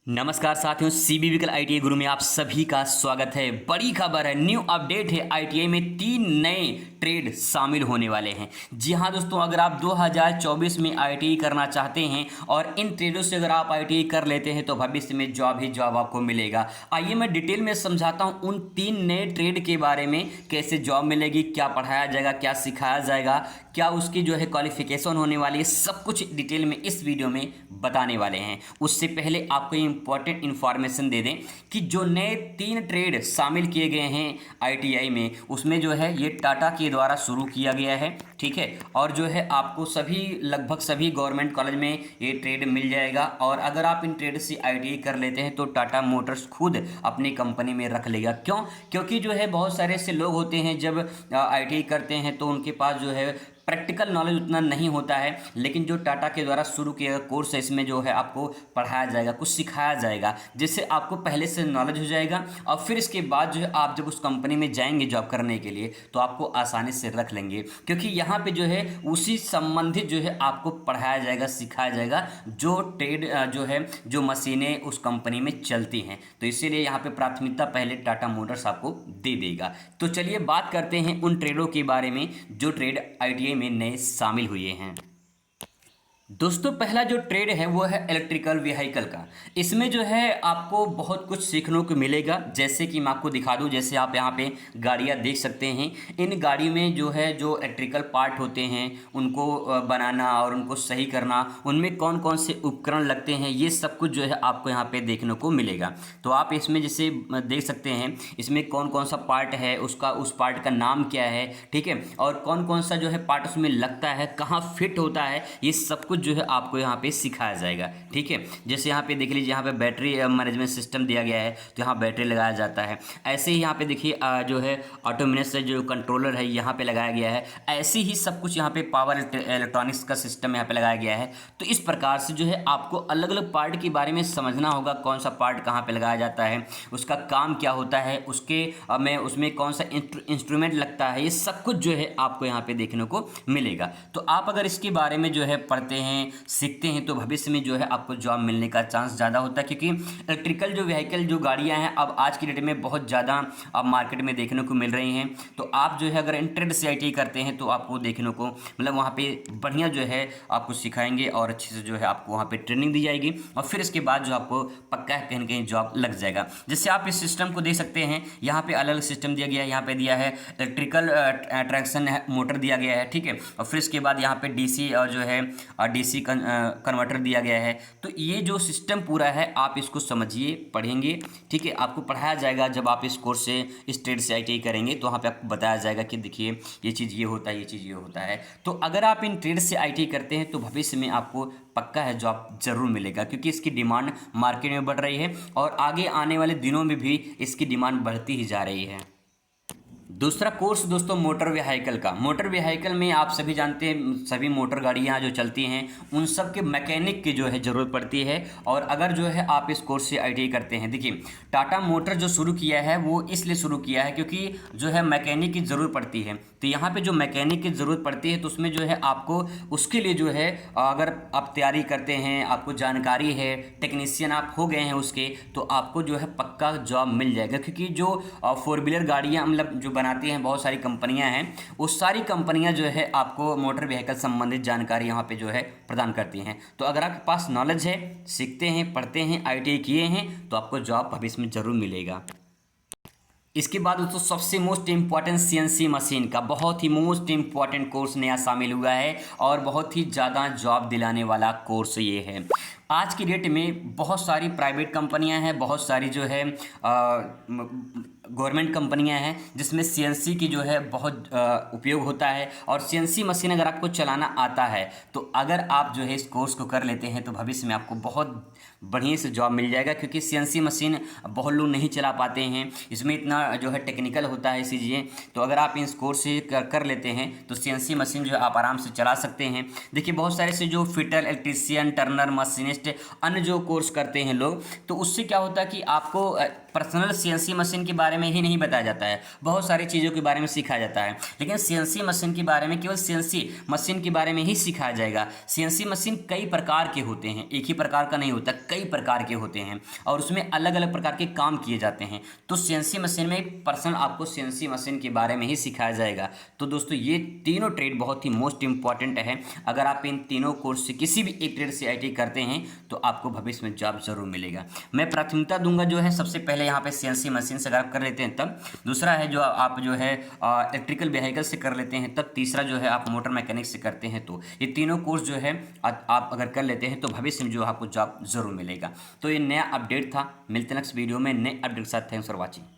नमस्कार साथियों, सीबी विकल आईटीआई गुरु में आप सभी का स्वागत है। बड़ी खबर है, न्यू अपडेट है। आईटीआई में 3 नए ट्रेड शामिल होने वाले हैं। जी हाँ दोस्तों, अगर आप 2024 में आईटीआई करना चाहते हैं और इन ट्रेडों से अगर आप आईटीआई कर लेते हैं तो भविष्य में जॉब ही जॉब आपको मिलेगा। आइए मैं डिटेल में समझाता हूँ उन 3 नए ट्रेड के बारे में, कैसे जॉब मिलेगी, क्या पढ़ाया जाएगा, क्या सिखाया जाएगा, क्या उसकी जो है क्वालिफिकेशन होने वाली है, सब कुछ डिटेल में इस वीडियो में बताने वाले हैं। उससे पहले आपको इंपॉर्टेंट इन्फॉर्मेशन दे दें कि जो नए 3 ट्रेड शामिल किए गए हैं आईटीआई में, उसमें जो है ये टाटा के द्वारा शुरू किया गया है, ठीक है। और जो है आपको लगभग सभी गवर्नमेंट कॉलेज में ये ट्रेड मिल जाएगा। और अगर आप इन ट्रेड से आईटीआई कर लेते हैं तो टाटा मोटर्स खुद अपनी कंपनी में रख लेगा। क्यों? क्योंकि जो है बहुत सारे ऐसे लोग होते हैं जब आईटीआई करते हैं तो उनके पास जो है प्रैक्टिकल नॉलेज उतना नहीं होता है, लेकिन जो टाटा के द्वारा शुरू किया गया कोर्स है, इसमें जो है आपको पढ़ाया जाएगा, कुछ सिखाया जाएगा, जिससे आपको पहले से नॉलेज हो जाएगा। और फिर इसके बाद जो है आप जब उस कंपनी में जाएंगे जॉब करने के लिए तो आपको आसानी से रख लेंगे, क्योंकि यहाँ पे जो है उसी संबंधित जो है आपको पढ़ाया जाएगा, सिखाया जाएगा, जो ट्रेड जो है जो मशीनें उस कंपनी में चलती हैं। तो इसीलिए यहाँ पे प्राथमिकता पहले टाटा मोटर्स आपको दे देगा। तो चलिए बात करते हैं उन ट्रेडों के बारे में जो ट्रेड आईटीआई में नए शामिल हुए हैं। दोस्तों, पहला जो ट्रेड है वो है इलेक्ट्रिकल व्हीकल का। इसमें जो है आपको बहुत कुछ सीखने को मिलेगा। जैसे कि मैं आपको दिखा दूं, जैसे आप यहाँ पे गाड़ियाँ देख सकते हैं। इन गाड़ी में जो है जो इलेक्ट्रिकल पार्ट होते हैं उनको बनाना और उनको सही करना, उनमें कौन कौन से उपकरण लगते हैं, ये सब कुछ जो है आपको यहाँ पे देखने को मिलेगा। तो आप इसमें जैसे देख सकते हैं इसमें कौन कौन सा पार्ट है, उस पार्ट का नाम क्या है, ठीक है, और कौन कौन सा जो है पार्ट उसमें लगता है, कहाँ फिट होता है, ये सब कुछ जो है आपको यहाँ पे सिखाया जाएगा, ठीक है। जैसे यहाँ पे देख लीजिए, यहाँ पे बैटरी मैनेजमेंट सिस्टम दिया गया है, तो यहाँ बैटरी लगाया जाता है। ऐसे ही यहाँ पे देखिए जो है ऑटोमेटिक से जो कंट्रोलर है यहाँ पे लगाया गया है। ऐसे ही सब कुछ यहाँ पे पावर इलेक्ट्रॉनिक्स का सिस्टम यहाँ पे लगाया गया है। तो इस प्रकार से जो है आपको अलग अलग पार्ट के बारे में समझना होगा, कौन सा पार्ट कहाँ पे लगाया जाता है, उसका काम क्या होता है, उसमें कौन सा इंस्ट्रूमेंट लगता है, ये सब कुछ जो है आपको यहाँ पे देखने को मिलेगा। तो आप अगर इसके बारे में जो है पढ़ते हैं, सीखते हैं, तो भविष्य में जो है आपको जॉब मिलने का चांस ज़्यादा होता है। क्योंकि इलेक्ट्रिकल जो व्हीकल जो गाड़ियां हैं अब आज की डेट में बहुत ज़्यादा अब मार्केट में देखने को मिल रही हैं। तो आप जो है अगर इंट्रेड से आईटीआई करते हैं तो आपको देखने को मतलब वहाँ पे बढ़िया जो है आपको सिखाएंगे और अच्छे से जो है आपको वहाँ पे ट्रेनिंग दी जाएगी। और फिर इसके बाद जो आपको पक्का कहीं ना कहीं जॉब लग जाएगा। जैसे आप इस सिस्टम को देख सकते हैं, यहाँ पे अलग अलग सिस्टम दिया गया है। यहाँ पे दिया है इलेक्ट्रिकल ट्रैक्शन मोटर दिया गया है, ठीक है। और फिर इसके बाद यहाँ पे डीसी और जो है डीसी कन्वर्टर दिया गया है। तो ये जो सिस्टम पूरा है आप इसको समझिए, पढ़ेंगे, ठीक है। आपको पढ़ाया जाएगा जब आप इस कोर्स से, इस ट्रेड से आईटीआई करेंगे तो वहाँ पे आपको बताया जाएगा कि देखिए ये चीज़ ये होता है, ये चीज़ ये होता है। तो अगर आप इन ट्रेड से आईटीआई करते हैं तो भविष्य में आपको पक्का है जॉब जरूर मिलेगा, क्योंकि इसकी डिमांड मार्केट में बढ़ रही है और आगे आने वाले दिनों में भी इसकी डिमांड बढ़ती ही जा रही है। दूसरा कोर्स दोस्तों मोटर व्हीकल का। मोटर व्हीकल में आप सभी जानते हैं सभी मोटर गाड़ियाँ जो चलती हैं उन सब के मैकेनिक की जो है ज़रूरत पड़ती है। और अगर जो है आप इस कोर्स से आईटीआई करते हैं, देखिए टाटा मोटर जो शुरू किया है वो इसलिए शुरू किया है क्योंकि जो है मैकेनिक की ज़रूरत पड़ती है। तो यहाँ पे जो मैकेनिक की ज़रूरत पड़ती है तो उसमें जो है आपको उसके लिए जो है अगर आप तैयारी करते हैं, आपको जानकारी है, टेक्नीशियन आप हो गए हैं उसके, तो आपको जो है पक्का जॉब मिल जाएगा। क्योंकि जो 4 व्हीलर गाड़ियाँ मतलब जो बनाती हैं बहुत सारी कंपनियां हैं, उस सारी कंपनियां जो है आपको मोटर व्हीकल संबंधित जानकारी यहाँ पे जो है प्रदान करती हैं। तो अगर आपके पास नॉलेज है, सीखते हैं, पढ़ते हैं, आईटीआई किए हैं, तो आपको जॉब भविष्य में जरूर मिलेगा। इसके बाद दोस्तों सबसे मोस्ट इम्पॉर्टेंट सीएनसी मशीन का बहुत ही मोस्ट इम्पॉर्टेंट कोर्स नया शामिल हुआ है और बहुत ही ज़्यादा जॉब दिलाने वाला कोर्स ये है। आज की डेट में बहुत सारी प्राइवेट कंपनियां हैं, बहुत सारी जो है गवर्नमेंट कंपनियां हैं जिसमें सीएनसी की जो है बहुत उपयोग होता है। और सीएनसी मशीन अगर आपको चलाना आता है तो अगर आप जो है इस कोर्स को कर लेते हैं तो भविष्य में आपको बहुत बढ़िया से जॉब मिल जाएगा। क्योंकि सीएनसी मशीन बहुत लोग नहीं चला पाते हैं, इसमें इतना जो है टेक्निकल होता है चीज़ें। तो अगर आप इस कोर्स से कर लेते हैं तो सीएनसी मशीन जो है आप आराम से चला सकते हैं। देखिए बहुत सारे से जो फिटर, इलेक्ट्रीशियन, टर्नर, मशीनिस्ट, अन्य जो कोर्स करते हैं लोग, तो उससे क्या होता है कि आपको पर्सनल सीएनसी मशीन के बारे में ही नहीं बताया जाता है, बहुत सारी चीज़ों के बारे में सिखाया जाता है। लेकिन सीएनसी मशीन के बारे में केवल सीएनसी मशीन के बारे में ही सिखाया जाएगा। सीएनसी मशीन कई प्रकार के होते हैं, एक ही प्रकार का नहीं होता, कई प्रकार के होते हैं और उसमें अलग अलग प्रकार के काम किए जाते हैं। तो सीएनसी मशीन में पर्सनल आपको सीएनसी मशीन के बारे में ही सिखाया जाएगा। तो दोस्तों ये तीनों ट्रेड बहुत ही मोस्ट इंपॉर्टेंट है। अगर आप इन तीनों कोर्स से किसी भी एक ट्रेड से आईटीआई करते हैं तो आपको भविष्य में जॉब जरूर मिलेगा। मैं प्राथमिकता दूंगा जो है सबसे पहले यहाँ पे सीएनसी मशीन से अगर आप कर लेते हैं तब, दूसरा है जो आप जो है इलेक्ट्रिकल व्हीकल से कर लेते हैं तब, तीसरा जो है आप मोटर मैकेनिक से करते हैं तो ये तीनों कोर्स जो है आप अगर कर लेते हैं तो भविष्य में जो आपको जॉब जरूर मिलेगा। तो ये नया अपडेट था, मिलते हैं नेक्स्ट वीडियो में नए अपडेट के साथ। Thanks for watching.